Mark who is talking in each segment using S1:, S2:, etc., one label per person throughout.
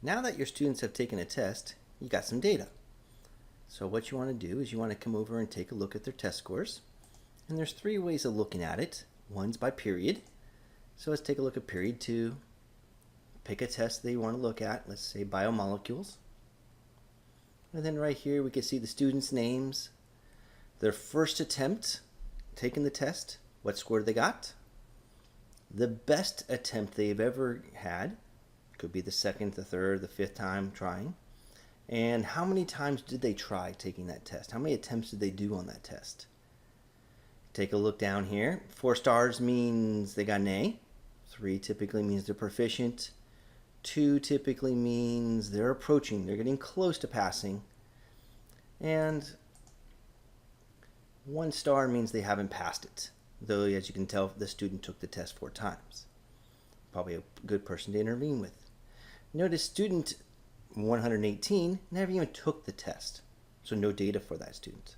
S1: Now that your students have taken a test, you got some data. So what you want to do is you want to come over and take a look at their test scores. And there's three ways of looking at it. One's by period. So let's take a look at period 2. Pick a test that you want to look at. Let's say biomolecules. And then right here we can see the students' names, their first attempt taking the test, what score they got, the best attempt they've ever had, could be the second, the third, the fifth time trying, and how many times did they try taking that test? How many attempts did they do on that test? Take a look down here. 4 stars means they got an A. 3 typically means they're proficient. 2 typically means they're approaching, they're getting close to passing. And 1 star means they haven't passed it, though as you can tell the student took the test 4 times. Probably a good person to intervene with. Notice student 118 never even took the test, so no data for that student.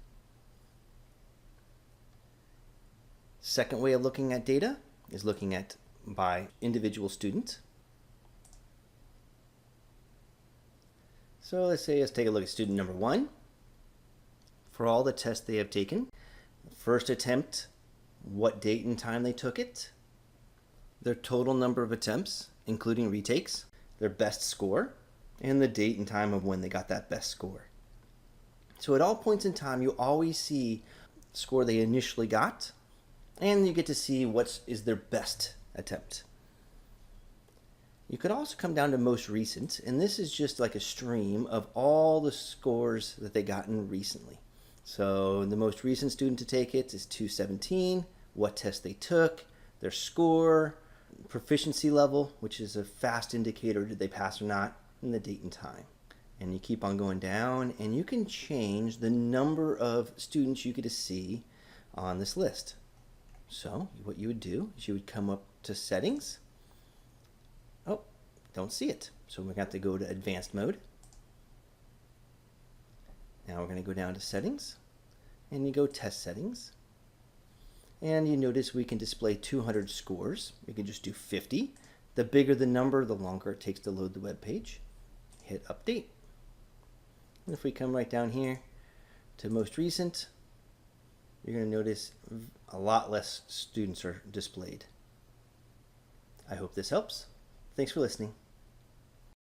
S1: Second way of looking at data is looking at by individual student. So let's take a look at student number 1. For all the tests they have taken, first attempt, what date and time they took it, their total number of attempts, including retakes, their best score, and the date and time of when they got that best score. So at all points in time, you always see the score they initially got, and you get to see what is their best attempt. You could also come down to most recent, and this is just like a stream of all the scores that they gotten recently. So the most recent student to take it is 217, what test they took, their score, proficiency level, which is a fast indicator did they pass or not, and the date and time. And you keep on going down, and you can change the number of students you get to see on this list. So what you would do is you would come up to settings. Oh, don't see it. So we're going to have to go to advanced mode. Now we're going to go down to settings, and you go test settings. And you notice we can display 200 scores. We can just do 50. The bigger the number, the longer it takes to load the web page. Hit update. And if we come right down here to most recent, you're going to notice a lot less students are displayed. I hope this helps. Thanks for listening.